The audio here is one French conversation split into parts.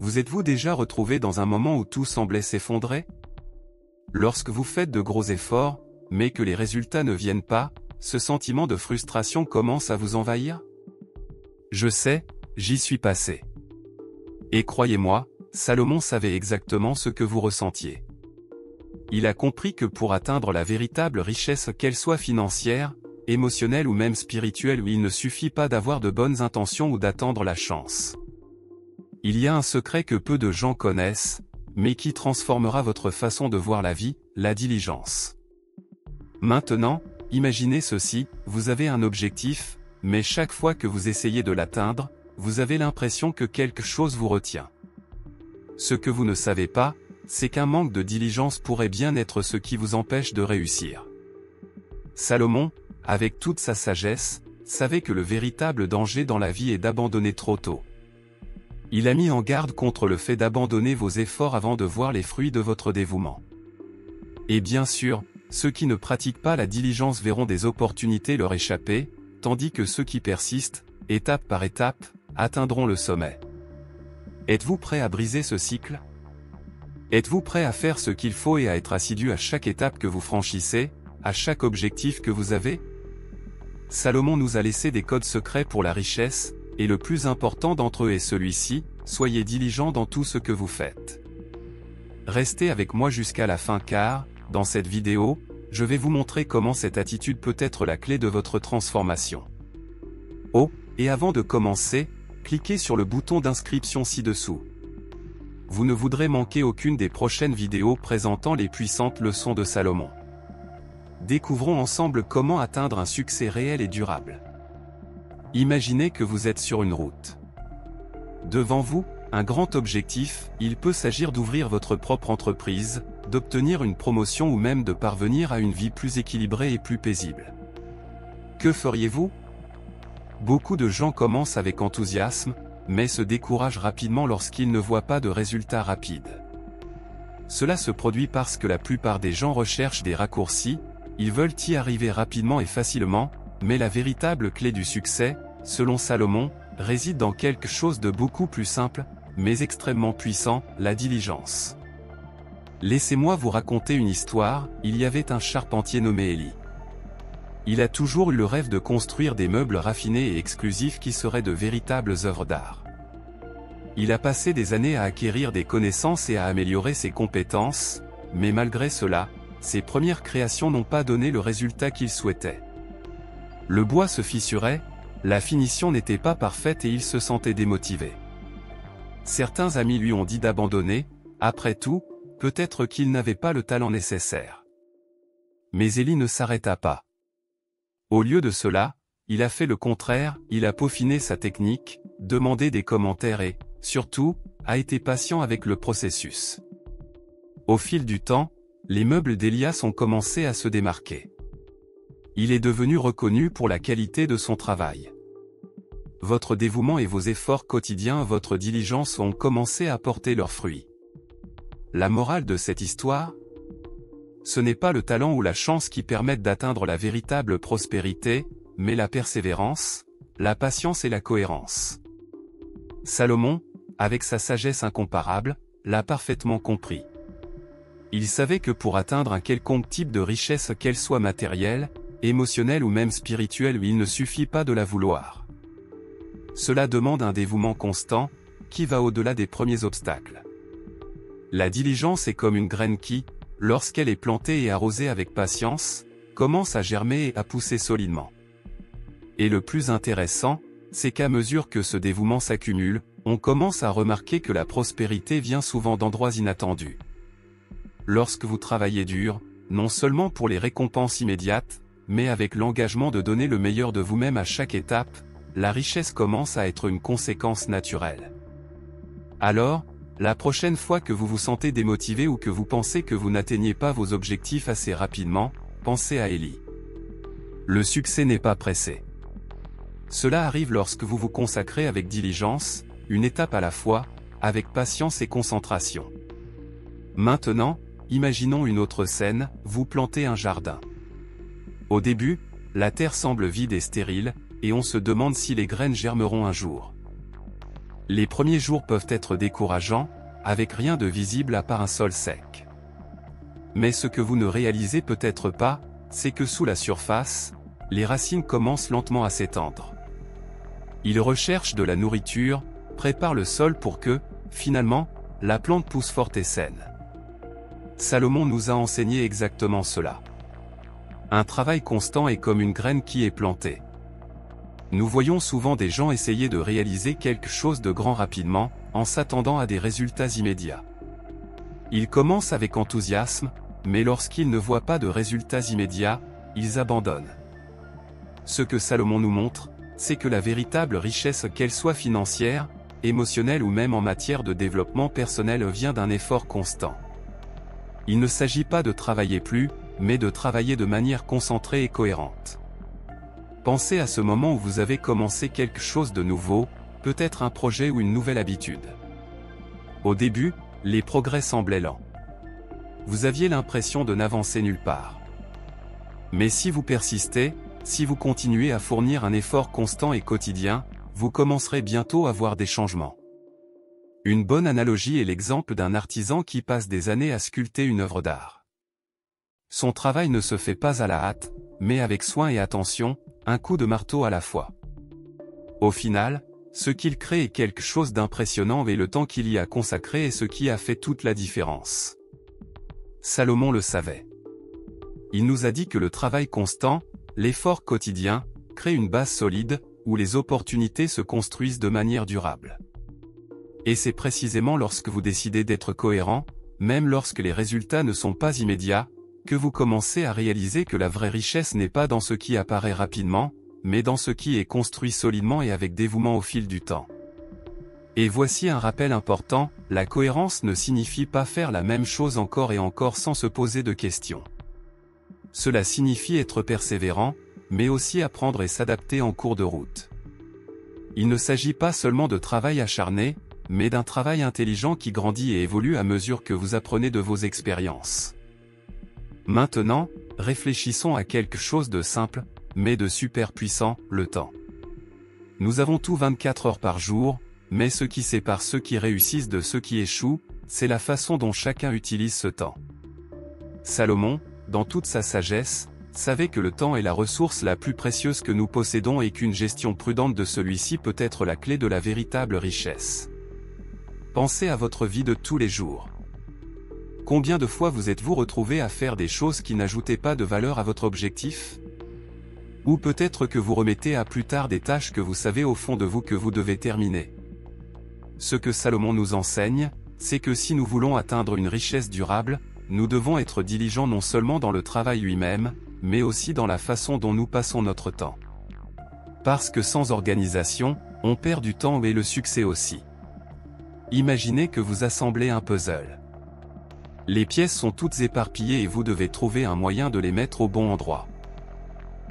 Vous êtes-vous déjà retrouvé dans un moment où tout semblait s'effondrer? Lorsque vous faites de gros efforts, mais que les résultats ne viennent pas, ce sentiment de frustration commence à vous envahir? Je sais, j'y suis passé. Et croyez-moi, Salomon savait exactement ce que vous ressentiez. Il a compris que pour atteindre la véritable richesse, qu'elle soit financière, émotionnelle ou même spirituelle, il ne suffit pas d'avoir de bonnes intentions ou d'attendre la chance. Il y a un secret que peu de gens connaissent, mais qui transformera votre façon de voir la vie, la diligence. Maintenant, imaginez ceci, vous avez un objectif, mais chaque fois que vous essayez de l'atteindre, vous avez l'impression que quelque chose vous retient. Ce que vous ne savez pas, c'est qu'un manque de diligence pourrait bien être ce qui vous empêche de réussir. Salomon, avec toute sa sagesse, savait que le véritable danger dans la vie est d'abandonner trop tôt. Il a mis en garde contre le fait d'abandonner vos efforts avant de voir les fruits de votre dévouement. Et bien sûr, ceux qui ne pratiquent pas la diligence verront des opportunités leur échapper, tandis que ceux qui persistent, étape par étape, atteindront le sommet. Êtes-vous prêt à briser ce cycle? Êtes-vous prêt à faire ce qu'il faut et à être assidu à chaque étape que vous franchissez, à chaque objectif que vous avez? Salomon nous a laissé des codes secrets pour la richesse, et le plus important d'entre eux est celui-ci: soyez diligents dans tout ce que vous faites. Restez avec moi jusqu'à la fin car, dans cette vidéo, je vais vous montrer comment cette attitude peut être la clé de votre transformation. Oh, et avant de commencer, cliquez sur le bouton d'inscription ci-dessous. Vous ne voudrez manquer aucune des prochaines vidéos présentant les puissantes leçons de Salomon. Découvrons ensemble comment atteindre un succès réel et durable. Imaginez que vous êtes sur une route. Devant vous, un grand objectif, il peut s'agir d'ouvrir votre propre entreprise, d'obtenir une promotion ou même de parvenir à une vie plus équilibrée et plus paisible. Que feriez-vous? Beaucoup de gens commencent avec enthousiasme, mais se découragent rapidement lorsqu'ils ne voient pas de résultats rapides. Cela se produit parce que la plupart des gens recherchent des raccourcis, ils veulent y arriver rapidement et facilement, mais la véritable clé du succès, selon Salomon, réside dans quelque chose de beaucoup plus simple, mais extrêmement puissant: la diligence. Laissez-moi vous raconter une histoire. Il y avait un charpentier nommé Élie. Il a toujours eu le rêve de construire des meubles raffinés et exclusifs qui seraient de véritables œuvres d'art. Il a passé des années à acquérir des connaissances et à améliorer ses compétences, mais malgré cela, ses premières créations n'ont pas donné le résultat qu'il souhaitait. Le bois se fissurait, la finition n'était pas parfaite et il se sentait démotivé. Certains amis lui ont dit d'abandonner, après tout, peut-être qu'il n'avait pas le talent nécessaire. Mais Élie ne s'arrêta pas. Au lieu de cela, il a fait le contraire, il a peaufiné sa technique, demandé des commentaires et, surtout, a été patient avec le processus. Au fil du temps, les meubles d'Élias ont commencé à se démarquer. Il est devenu reconnu pour la qualité de son travail. Votre dévouement et vos efforts quotidiens, votre diligence ont commencé à porter leurs fruits. La morale de cette histoire? Ce n'est pas le talent ou la chance qui permettent d'atteindre la véritable prospérité, mais la persévérance, la patience et la cohérence. Salomon, avec sa sagesse incomparable, l'a parfaitement compris. Il savait que pour atteindre un quelconque type de richesse, qu'elle soit matérielle, émotionnelle ou même spirituelle, il ne suffit pas de la vouloir. Cela demande un dévouement constant, qui va au-delà des premiers obstacles. La diligence est comme une graine qui, lorsqu'elle est plantée et arrosée avec patience, commence à germer et à pousser solidement. Et le plus intéressant, c'est qu'à mesure que ce dévouement s'accumule, on commence à remarquer que la prospérité vient souvent d'endroits inattendus. Lorsque vous travaillez dur, non seulement pour les récompenses immédiates, mais avec l'engagement de donner le meilleur de vous-même à chaque étape, la richesse commence à être une conséquence naturelle. Alors, la prochaine fois que vous vous sentez démotivé ou que vous pensez que vous n'atteignez pas vos objectifs assez rapidement, pensez à Élie. Le succès n'est pas pressé. Cela arrive lorsque vous vous consacrez avec diligence, une étape à la fois, avec patience et concentration. Maintenant, imaginons une autre scène, vous plantez un jardin. Au début, la terre semble vide et stérile, et on se demande si les graines germeront un jour. Les premiers jours peuvent être décourageants, avec rien de visible à part un sol sec. Mais ce que vous ne réalisez peut-être pas, c'est que sous la surface, les racines commencent lentement à s'étendre. Ils recherchent de la nourriture, préparent le sol pour que, finalement, la plante pousse forte et saine. Salomon nous a enseigné exactement cela. Un travail constant est comme une graine qui est plantée. Nous voyons souvent des gens essayer de réaliser quelque chose de grand rapidement, en s'attendant à des résultats immédiats. Ils commencent avec enthousiasme, mais lorsqu'ils ne voient pas de résultats immédiats, ils abandonnent. Ce que Salomon nous montre, c'est que la véritable richesse, qu'elle soit financière, émotionnelle ou même en matière de développement personnel, vient d'un effort constant. Il ne s'agit pas de travailler plus, mais de travailler de manière concentrée et cohérente. Pensez à ce moment où vous avez commencé quelque chose de nouveau, peut-être un projet ou une nouvelle habitude. Au début, les progrès semblaient lents. Vous aviez l'impression de n'avancer nulle part. Mais si vous persistez, si vous continuez à fournir un effort constant et quotidien, vous commencerez bientôt à voir des changements. Une bonne analogie est l'exemple d'un artisan qui passe des années à sculpter une œuvre d'art. Son travail ne se fait pas à la hâte, mais avec soin et attention, un coup de marteau à la fois. Au final, ce qu'il crée est quelque chose d'impressionnant et le temps qu'il y a consacré est ce qui a fait toute la différence. Salomon le savait. Il nous a dit que le travail constant, l'effort quotidien, crée une base solide, où les opportunités se construisent de manière durable. Et c'est précisément lorsque vous décidez d'être cohérent, même lorsque les résultats ne sont pas immédiats, que vous commencez à réaliser que la vraie richesse n'est pas dans ce qui apparaît rapidement, mais dans ce qui est construit solidement et avec dévouement au fil du temps. Et voici un rappel important, la cohérence ne signifie pas faire la même chose encore et encore sans se poser de questions. Cela signifie être persévérant, mais aussi apprendre et s'adapter en cours de route. Il ne s'agit pas seulement de travail acharné, mais d'un travail intelligent qui grandit et évolue à mesure que vous apprenez de vos expériences. Maintenant, réfléchissons à quelque chose de simple, mais de super puissant, le temps. Nous avons tous 24 heures par jour, mais ce qui sépare ceux qui réussissent de ceux qui échouent, c'est la façon dont chacun utilise ce temps. Salomon, dans toute sa sagesse, savait que le temps est la ressource la plus précieuse que nous possédons et qu'une gestion prudente de celui-ci peut être la clé de la véritable richesse. Pensez à votre vie de tous les jours. Combien de fois vous êtes-vous retrouvé à faire des choses qui n'ajoutaient pas de valeur à votre objectif? Ou peut-être que vous remettez à plus tard des tâches que vous savez au fond de vous que vous devez terminer. Ce que Salomon nous enseigne, c'est que si nous voulons atteindre une richesse durable, nous devons être diligents non seulement dans le travail lui-même, mais aussi dans la façon dont nous passons notre temps. Parce que sans organisation, on perd du temps et le succès aussi. Imaginez que vous assemblez un puzzle. Les pièces sont toutes éparpillées et vous devez trouver un moyen de les mettre au bon endroit.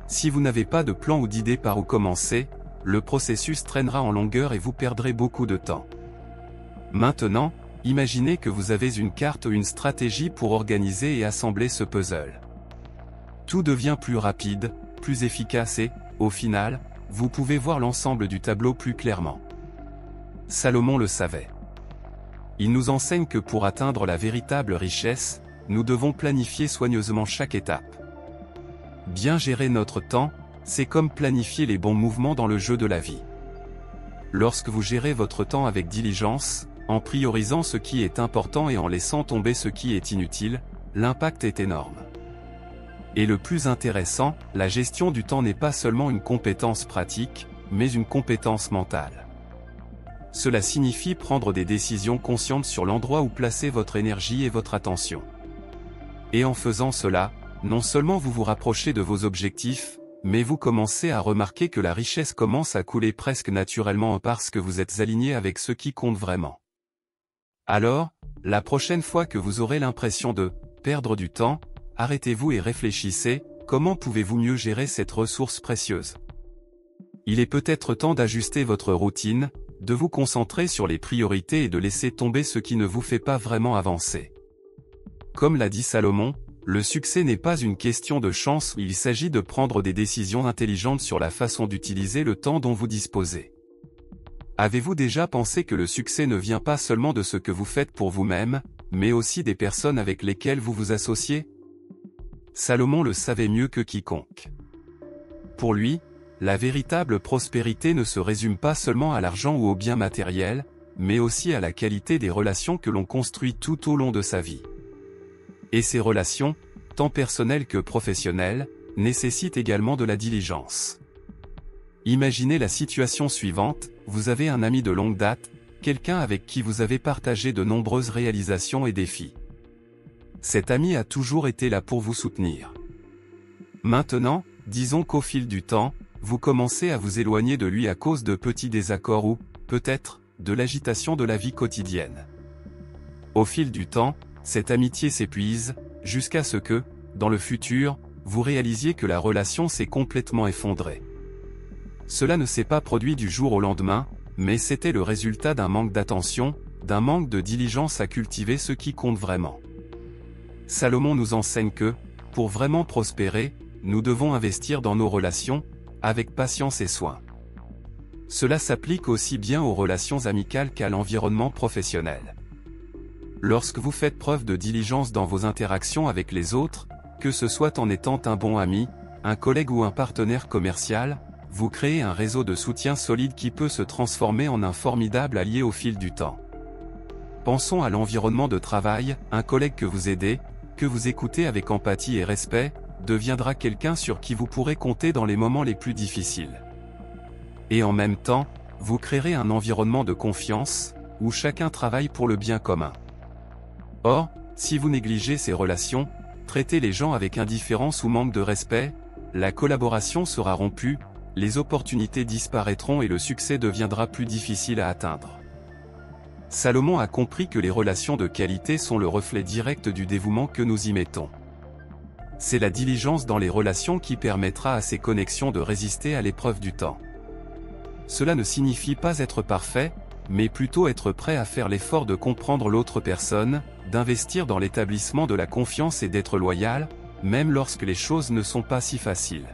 Si vous n'avez pas de plan ou d'idée par où commencer, le processus traînera en longueur et vous perdrez beaucoup de temps. Maintenant, imaginez que vous avez une carte ou une stratégie pour organiser et assembler ce puzzle. Tout devient plus rapide, plus efficace et, au final, vous pouvez voir l'ensemble du tableau plus clairement. Salomon le savait. Il nous enseigne que pour atteindre la véritable richesse, nous devons planifier soigneusement chaque étape. Bien gérer notre temps, c'est comme planifier les bons mouvements dans le jeu de la vie. Lorsque vous gérez votre temps avec diligence, en priorisant ce qui est important et en laissant tomber ce qui est inutile, l'impact est énorme. Et le plus intéressant, la gestion du temps n'est pas seulement une compétence pratique, mais une compétence mentale. Cela signifie prendre des décisions conscientes sur l'endroit où placer votre énergie et votre attention. Et en faisant cela, non seulement vous vous rapprochez de vos objectifs, mais vous commencez à remarquer que la richesse commence à couler presque naturellement parce que vous êtes aligné avec ce qui compte vraiment. Alors, la prochaine fois que vous aurez l'impression de perdre du temps, arrêtez-vous et réfléchissez, comment pouvez-vous mieux gérer cette ressource précieuse? Il est peut-être temps d'ajuster votre routine, de vous concentrer sur les priorités et de laisser tomber ce qui ne vous fait pas vraiment avancer. Comme l'a dit Salomon, le succès n'est pas une question de chance, il s'agit de prendre des décisions intelligentes sur la façon d'utiliser le temps dont vous disposez. Avez-vous déjà pensé que le succès ne vient pas seulement de ce que vous faites pour vous-même, mais aussi des personnes avec lesquelles vous vous associez? Salomon le savait mieux que quiconque. Pour lui, la véritable prospérité ne se résume pas seulement à l'argent ou aux biens matériels, mais aussi à la qualité des relations que l'on construit tout au long de sa vie. Et ces relations, tant personnelles que professionnelles, nécessitent également de la diligence. Imaginez la situation suivante, vous avez un ami de longue date, quelqu'un avec qui vous avez partagé de nombreuses réalisations et défis. Cet ami a toujours été là pour vous soutenir. Maintenant, disons qu'au fil du temps, vous commencez à vous éloigner de lui à cause de petits désaccords ou, peut-être, de l'agitation de la vie quotidienne. Au fil du temps, cette amitié s'épuise, jusqu'à ce que, dans le futur, vous réalisiez que la relation s'est complètement effondrée. Cela ne s'est pas produit du jour au lendemain, mais c'était le résultat d'un manque d'attention, d'un manque de diligence à cultiver ce qui compte vraiment. Salomon nous enseigne que, pour vraiment prospérer, nous devons investir dans nos relations, avec patience et soin. Cela s'applique aussi bien aux relations amicales qu'à l'environnement professionnel. Lorsque vous faites preuve de diligence dans vos interactions avec les autres, que ce soit en étant un bon ami, un collègue ou un partenaire commercial, vous créez un réseau de soutien solide qui peut se transformer en un formidable allié au fil du temps. Pensons à l'environnement de travail, un collègue que vous aidez, que vous écoutez avec empathie et respect, deviendra quelqu'un sur qui vous pourrez compter dans les moments les plus difficiles. Et en même temps, vous créerez un environnement de confiance, où chacun travaille pour le bien commun. Or, si vous négligez ces relations, traitez les gens avec indifférence ou manque de respect, la collaboration sera rompue, les opportunités disparaîtront et le succès deviendra plus difficile à atteindre. Salomon a compris que les relations de qualité sont le reflet direct du dévouement que nous y mettons. C'est la diligence dans les relations qui permettra à ces connexions de résister à l'épreuve du temps. Cela ne signifie pas être parfait, mais plutôt être prêt à faire l'effort de comprendre l'autre personne, d'investir dans l'établissement de la confiance et d'être loyal, même lorsque les choses ne sont pas si faciles.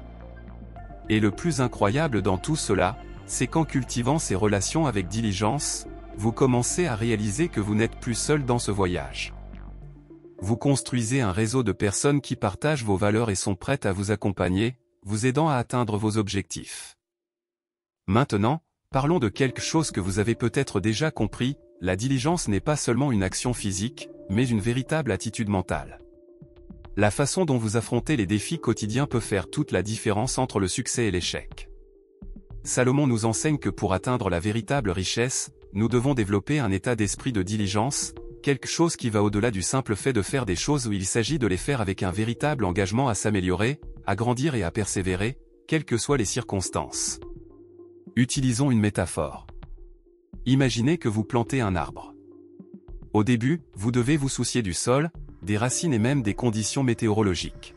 Et le plus incroyable dans tout cela, c'est qu'en cultivant ces relations avec diligence, vous commencez à réaliser que vous n'êtes plus seul dans ce voyage. Vous construisez un réseau de personnes qui partagent vos valeurs et sont prêtes à vous accompagner, vous aidant à atteindre vos objectifs. Maintenant, parlons de quelque chose que vous avez peut-être déjà compris, la diligence n'est pas seulement une action physique, mais une véritable attitude mentale. La façon dont vous affrontez les défis quotidiens peut faire toute la différence entre le succès et l'échec. Salomon nous enseigne que pour atteindre la véritable richesse, nous devons développer un état d'esprit de diligence, quelque chose qui va au-delà du simple fait de faire des choses où il s'agit de les faire avec un véritable engagement à s'améliorer, à grandir et à persévérer, quelles que soient les circonstances. Utilisons une métaphore. Imaginez que vous plantez un arbre. Au début, vous devez vous soucier du sol, des racines et même des conditions météorologiques.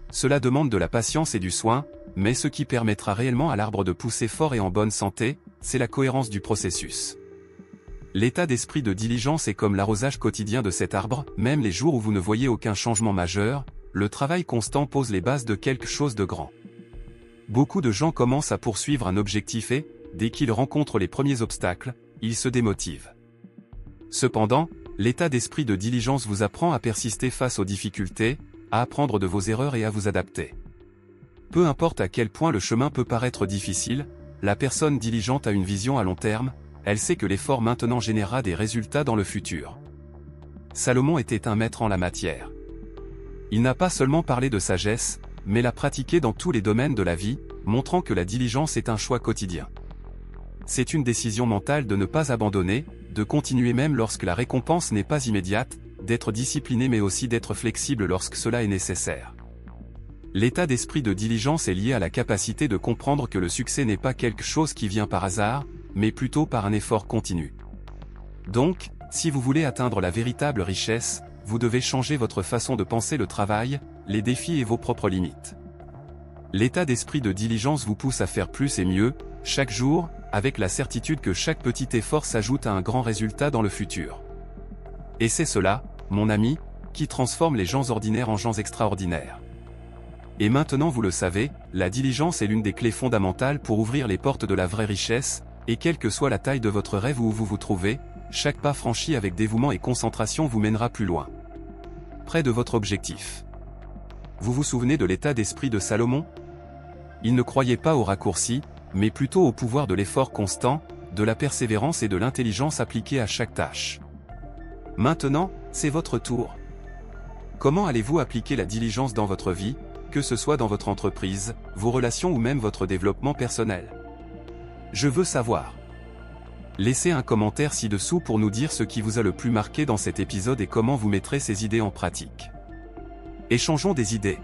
Cela demande de la patience et du soin, mais ce qui permettra réellement à l'arbre de pousser fort et en bonne santé, c'est la cohérence du processus. L'état d'esprit de diligence est comme l'arrosage quotidien de cet arbre, même les jours où vous ne voyez aucun changement majeur, le travail constant pose les bases de quelque chose de grand. Beaucoup de gens commencent à poursuivre un objectif et, dès qu'ils rencontrent les premiers obstacles, ils se démotivent. Cependant, l'état d'esprit de diligence vous apprend à persister face aux difficultés, à apprendre de vos erreurs et à vous adapter. Peu importe à quel point le chemin peut paraître difficile, la personne diligente a une vision à long terme, elle sait que l'effort maintenant générera des résultats dans le futur. Salomon était un maître en la matière. Il n'a pas seulement parlé de sagesse, mais l'a pratiqué dans tous les domaines de la vie, montrant que la diligence est un choix quotidien. C'est une décision mentale de ne pas abandonner, de continuer même lorsque la récompense n'est pas immédiate, d'être discipliné mais aussi d'être flexible lorsque cela est nécessaire. L'état d'esprit de diligence est lié à la capacité de comprendre que le succès n'est pas quelque chose qui vient par hasard, mais plutôt par un effort continu. Donc, si vous voulez atteindre la véritable richesse, vous devez changer votre façon de penser le travail, les défis et vos propres limites. L'état d'esprit de diligence vous pousse à faire plus et mieux, chaque jour, avec la certitude que chaque petit effort s'ajoute à un grand résultat dans le futur. Et c'est cela, mon ami, qui transforme les gens ordinaires en gens extraordinaires. Et maintenant vous le savez, la diligence est l'une des clés fondamentales pour ouvrir les portes de la vraie richesse, Et quelle que soit la taille de votre rêve ou où vous vous trouvez, chaque pas franchi avec dévouement et concentration vous mènera plus loin. Près de votre objectif. Vous vous souvenez de l'état d'esprit de Salomon? Il ne croyait pas aux raccourcis, mais plutôt au pouvoir de l'effort constant, de la persévérance et de l'intelligence appliquée à chaque tâche. Maintenant, c'est votre tour. Comment allez-vous appliquer la diligence dans votre vie, que ce soit dans votre entreprise, vos relations ou même votre développement personnel? Je veux savoir. Laissez un commentaire ci-dessous pour nous dire ce qui vous a le plus marqué dans cet épisode et comment vous mettrez ces idées en pratique. Échangeons des idées.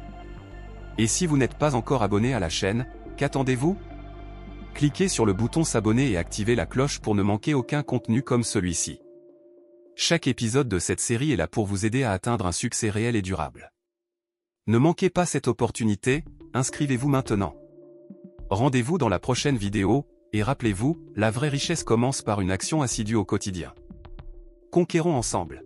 Et si vous n'êtes pas encore abonné à la chaîne, qu'attendez-vous? Cliquez sur le bouton s'abonner et activez la cloche pour ne manquer aucun contenu comme celui-ci. Chaque épisode de cette série est là pour vous aider à atteindre un succès réel et durable. Ne manquez pas cette opportunité, inscrivez-vous maintenant. Rendez-vous dans la prochaine vidéo, et rappelez-vous, la vraie richesse commence par une action assidue au quotidien. Conquérons ensemble.